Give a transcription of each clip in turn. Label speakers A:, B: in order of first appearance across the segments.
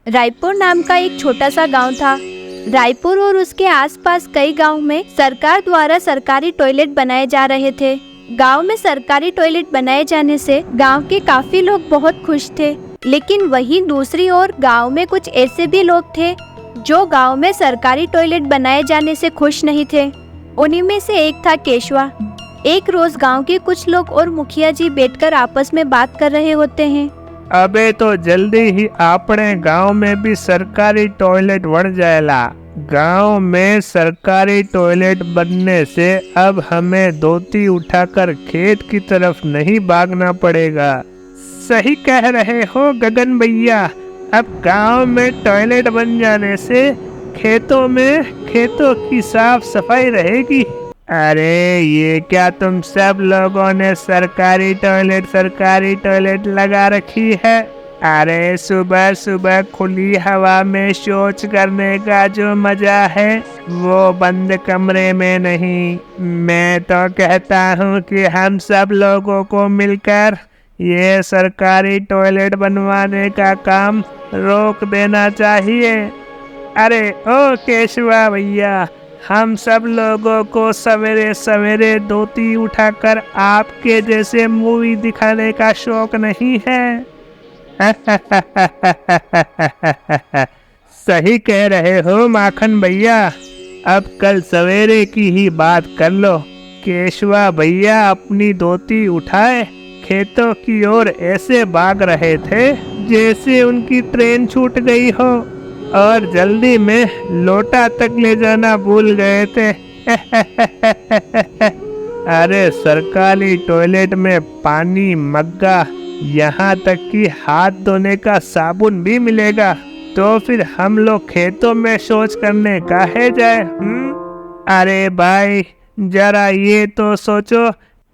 A: रायपुर नाम का एक छोटा सा गांव था। रायपुर और उसके आसपास कई गांव में सरकार द्वारा सरकारी टॉयलेट बनाए जा रहे थे। गांव में सरकारी टॉयलेट बनाए जाने से गांव के काफी लोग बहुत खुश थे, लेकिन वहीं दूसरी ओर गांव में कुछ ऐसे भी लोग थे जो गांव में सरकारी टॉयलेट बनाए जाने से खुश नहीं थे। उन्हीं में से एक था केशवा। एक रोज गांव के कुछ लोग और मुखिया जी बैठकर आपस में बात कर रहे होते हैं।
B: अबे तो जल्दी ही अपने गांव में भी सरकारी टॉयलेट बन जाएगा। गांव में सरकारी टॉयलेट बनने से अब हमें धोती उठाकर खेत की तरफ नहीं भागना पड़ेगा। सही कह रहे हो गगन भैया, अब गांव में टॉयलेट बन जाने से खेतों की साफ सफाई रहेगी। अरे ये क्या तुम सब लोगों ने सरकारी टॉयलेट लगा रखी है? अरे सुबह सुबह खुली हवा में शौच करने का जो मजा है वो बंद कमरे में नहीं। मैं तो कहता हूँ कि हम सब लोगों को मिलकर ये सरकारी टॉयलेट बनवाने का काम रोक देना चाहिए। अरे ओ केशवा भैया, हम सब लोगों को सवेरे सवेरे धोती उठाकर आपके जैसे मूवी दिखाने का शौक नहीं है। सही कह रहे हो माखन भैया, अब कल सवेरे की ही बात कर लो। केशवा भैया अपनी धोती उठाए खेतों की ओर ऐसे भाग रहे थे जैसे उनकी ट्रेन छूट गई हो, और जल्दी में लोटा तक ले जाना भूल गए थे। अरे सरकारी टॉयलेट में पानी, मग्गा, यहाँ तक कि हाथ धोने का साबुन भी मिलेगा, तो फिर हम लोग खेतों में शौच करने काहे जाए? अरे भाई जरा ये तो सोचो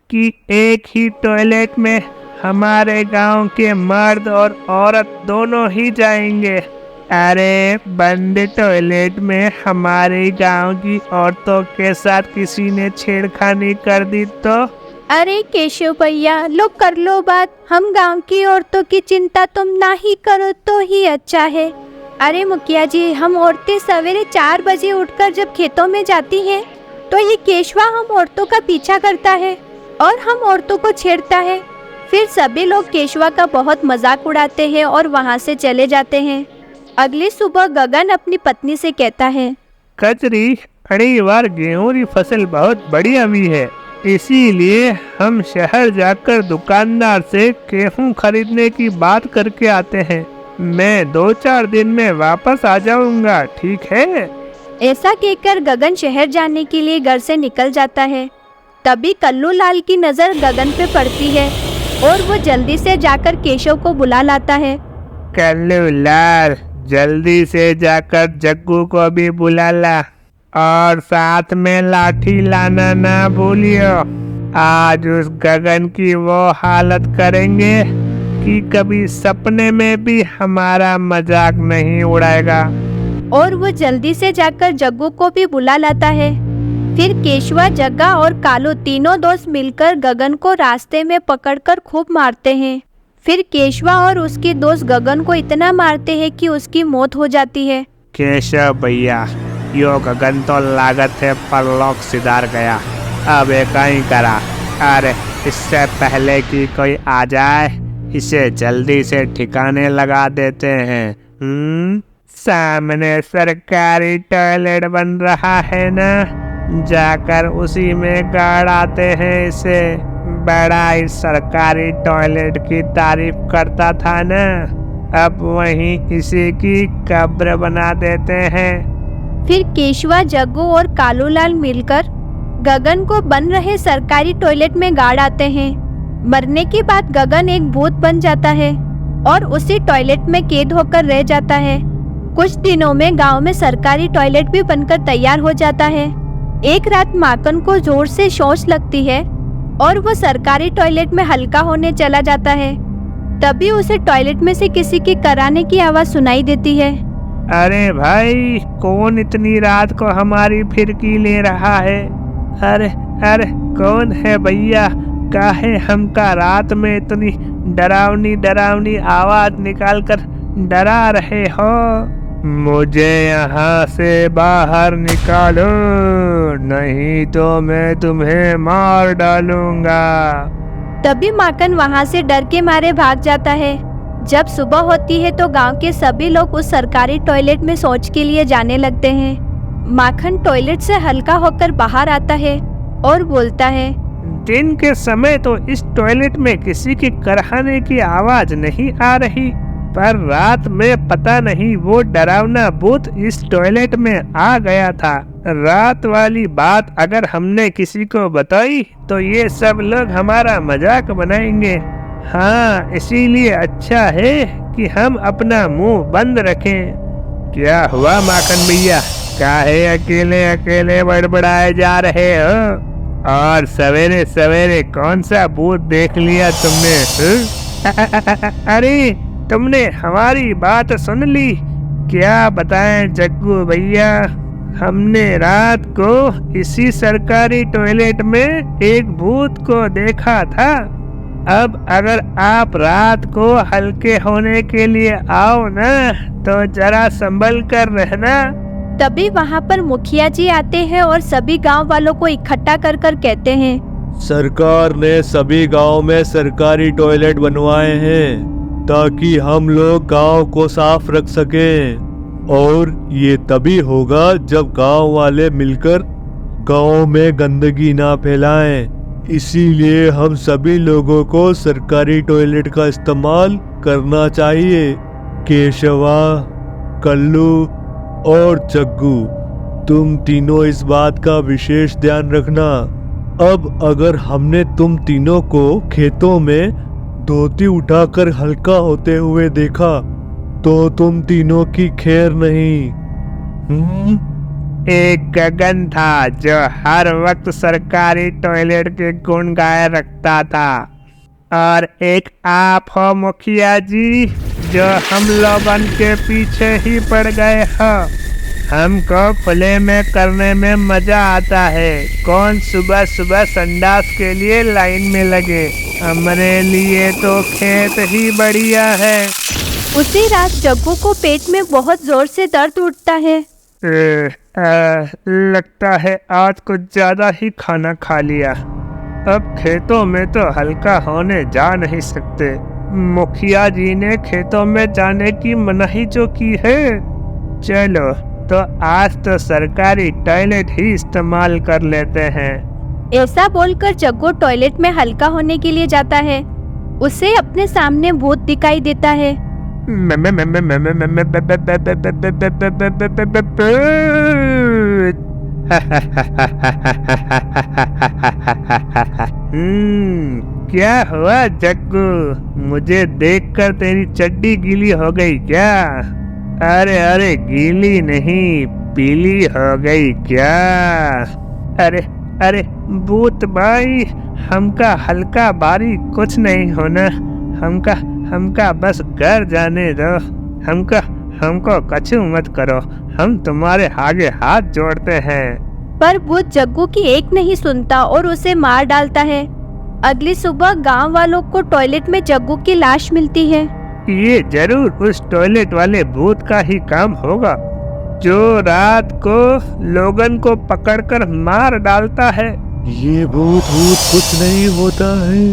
B: कि एक ही टॉयलेट में हमारे गांव के मर्द और औरत दोनों ही जाएंगे। अरे बंद टॉयलेट में हमारे गांव की औरतों के साथ किसी ने छेड़खानी कर दी तो?
A: अरे केशव भैया, लो कर लो बात। हम गांव की औरतों की चिंता तुम ना ही करो तो ही अच्छा है। अरे मुखिया जी, हम औरतें सवेरे 4 बजे उठकर जब खेतों में जाती हैं, तो ये केशवा हम औरतों का पीछा करता है और हम औरतों को छेड़ता है। फिर सभी लोग केशवा का बहुत मजाक उड़ाते हैं और वहाँ से चले जाते हैं। अगली सुबह गगन अपनी पत्नी से कहता है,
B: कचरी, अड़ी बार गेहूं की फसल बहुत बढ़िया हुई है, इसीलिए हम शहर जाकर दुकानदार से गेहूं खरीदने की बात करके आते हैं। मैं 2-4 दिन में वापस आ जाऊंगा, ठीक है?
A: ऐसा कहकर गगन शहर जाने के लिए घर से निकल जाता है। तभी कल्लू लाल की नजर गगन पे पड़ती है और वो जल्दी से जाकर केशव को बुला लाता है।
B: कल्लू लाल, जल्दी से जाकर जग्गू को भी बुला ला और साथ में लाठी लाना ना भूलियो। आज उस गगन की वो हालत करेंगे कि कभी सपने में भी हमारा मजाक नहीं उड़ाएगा।
A: और वो जल्दी से जाकर जग्गू को भी बुला लाता है। फिर केशवा, जग्गा और कालू तीनों दोस्त मिलकर गगन को रास्ते में पकड़कर खूब मारते हैं। फिर केशवा और उसके दोस्त गगन को इतना मारते हैं कि उसकी मौत हो जाती है।
B: केशव भैया, यो गगन तो लागत है परलोक सिधार गया, अब एक ही करा। अरे इससे पहले कि कोई आ जाए, इसे जल्दी से ठिकाने लगा देते हैं। सामने सरकारी टॉयलेट बन रहा है ना, जाकर उसी में गाड़ आते हैं इसे। बड़ा इस सरकारी टॉयलेट की तारीफ करता था ना, अब वहीं इसी की कब्र बना देते हैं।
A: फिर केशवा, जग्गू और कालूलाल मिलकर गगन को बन रहे सरकारी टॉयलेट में गाड़ आते हैं। मरने के बाद गगन एक भूत बन जाता है और उसी टॉयलेट में कैद होकर रह जाता है। कुछ दिनों में गांव में सरकारी टॉयलेट भी बनकर तैयार हो जाता है। एक रात माकन को जोर से शौच लगती है और वो सरकारी टॉयलेट में हल्का होने चला जाता है। तभी उसे टॉयलेट में से किसी के कराने की आवाज सुनाई देती है।
B: अरे भाई, कौन इतनी रात को हमारी फिरकी ले रहा है? अरे अरे कौन है भैया? काहे हमका रात में इतनी डरावनी आवाज निकाल कर डरा रहे हो? मुझे यहाँ से बाहर निकालो, नहीं तो मैं तुम्हें मार डालूंगा।
A: तभी माखन वहाँ से डर के मारे भाग जाता है। जब सुबह होती है तो गांव के सभी लोग उस सरकारी टॉयलेट में शौच के लिए जाने लगते हैं। माखन टॉयलेट से हल्का होकर बाहर आता है और बोलता है,
B: दिन के समय तो इस टॉयलेट में किसी की करहाने की आवाज नहीं आ रही, पर रात में पता नहीं वो डरावना भूत इस टॉयलेट में आ गया था। रात वाली बात अगर हमने किसी को बताई तो ये सब लोग हमारा मजाक बनाएंगे। हाँ, इसीलिए अच्छा है कि हम अपना मुंह बंद रखें। क्या हुआ माखन भैया, काहे अकेले अकेले बड़बड़ाए जा रहे हो? और सवेरे सवेरे कौन सा भूत देख लिया तुमने? अरे तुमने हमारी बात सुन ली? क्या बताएं जग्गू भैया, हमने रात को इसी सरकारी टॉयलेट में एक भूत को देखा था। अब अगर आप रात को हल्के होने के लिए आओ ना तो जरा संभल कर रहना।
A: तभी वहाँ पर मुखिया जी आते हैं और सभी गांव वालों को इकट्ठा कर कर कहते हैं,
C: सरकार ने सभी गांव में सरकारी टॉयलेट बनवाए हैं ताकि हम लोग गांव को साफ रख सकें, और ये तभी होगा जब गांव वाले मिलकर गांव में गंदगी ना फैलाएं। इसीलिए हम सभी लोगों को सरकारी टॉयलेट का इस्तेमाल करना चाहिए। केशवा, कल्लू और जग्गू, तुम तीनों इस बात का विशेष ध्यान रखना। अब अगर हमने तुम तीनों को खेतों में धोती उठाकर हल्का होते हुए देखा तो तुम तीनों की खैर नहीं।
B: एक गगन था जो हर वक्त सरकारी टॉयलेट के गुण गाए रखता था, और एक आप हो मुखिया जी जो हम लोगन के पीछे ही पड़ गए हो। हमको खुले में करने में मजा आता है। कौन सुबह सुबह संडास के लिए लाइन में लगे, हमारे लिए तो खेत ही बढ़िया है।
A: उसी रात जग्गू को पेट में बहुत जोर से दर्द उठता है।
B: लगता है आज कुछ ज्यादा ही खाना खा लिया। अब खेतों में तो हल्का होने जा नहीं सकते। मुखिया जी ने खेतों में जाने की मनाही जो की है। चलो तो आज तो सरकारी टॉयलेट ही इस्तेमाल कर लेते हैं।
A: ऐसा बोलकर जग्गू टॉयलेट में हल्का होने के लिए जाता है। उसे अपने सामने भूत दिखाई देता है।
B: क्या हुआ जग्गू, मुझे देखकर तेरी चड्डी गीली हो गई क्या? अरे अरे गीली नहीं, पीली हो गई क्या? अरे अरे भूत भाई, हमका हल्का बारी कुछ नहीं होना। हमका बस घर जाने दो। हमको कछु मत करो, हम तुम्हारे आगे हाथ जोड़ते हैं।
A: पर भूत जग्गू की एक नहीं सुनता और उसे मार डालता है। अगली सुबह गांव वालों को टॉयलेट में जग्गू की लाश मिलती है।
B: ये जरूर उस टॉयलेट वाले भूत का ही काम होगा जो रात को लोगन को पकड़कर मार डालता है।
C: ये भूत कुछ नहीं होता है।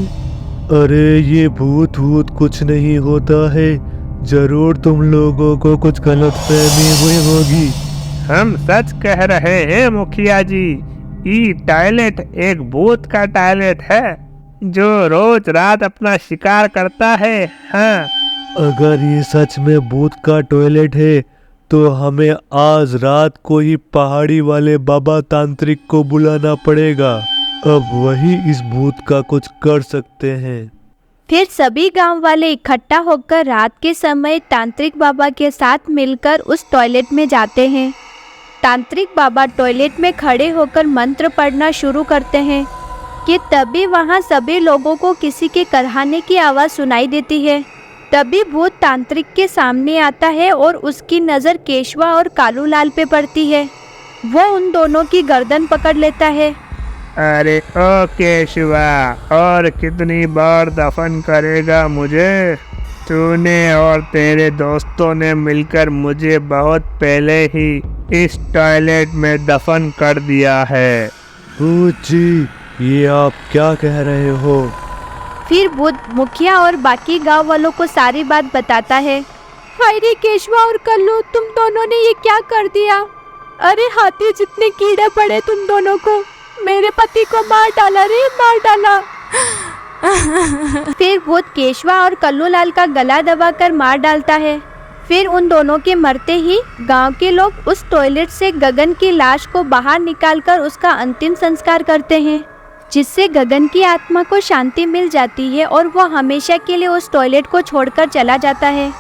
C: अरे ये भूत कुछ नहीं होता है। जरूर तुम लोगों को कुछ गलतफहमी हुई होगी।
B: हम सच कह रहे हैं मुखिया जी, ये टॉयलेट एक भूत का टॉयलेट है जो रोज रात अपना शिकार करता है। हाँ,
C: अगर ये सच में भूत का टॉयलेट है तो हमें आज रात को ही पहाड़ी वाले बाबा तांत्रिक को बुलाना पड़ेगा। अब वही इस भूत का कुछ कर सकते हैं।
A: फिर सभी गांव वाले इकट्ठा होकर रात के समय तांत्रिक बाबा के साथ मिलकर उस टॉयलेट में जाते हैं। तांत्रिक बाबा टॉयलेट में खड़े होकर मंत्र पढ़ना शुरू करते हैं कि तभी वहां सभी लोगों को किसी के करहाने की आवाज़ सुनाई देती है। तभी भूत तांत्रिक के सामने आता है और उसकी नज़र केशवा और कालूलाल पे पड़ती है। वो उन दोनों की गर्दन पकड़ लेता है।
B: अरे ओ केशवा, और कितनी बार दफन करेगा मुझे? तूने और तेरे दोस्तों ने मिलकर मुझे बहुत पहले ही इस टॉयलेट में दफन कर दिया है।
C: भूत जी, ये आप क्या कह रहे हो?
A: फिर भूत मुखिया और बाकी गांव वालों को सारी बात बताता है। हाय रे केशवा और कल्लू, तुम दोनों ने ये क्या कर दिया? अरे हाथी जितने कीड़े पड़े तुम दोनों को, मेरे पति को मार डाला रे, मार डाला। फिर भूत केशवा और कल्लू लाल का गला दबाकर मार डालता है। फिर उन दोनों के मरते ही गांव के लोग उस टॉयलेट से गगन की लाश को बाहर निकालकर उसका अंतिम संस्कार करते हैं, जिससे गगन की आत्मा को शांति मिल जाती है और वह हमेशा के लिए उस टॉयलेट को छोड़कर चला जाता है।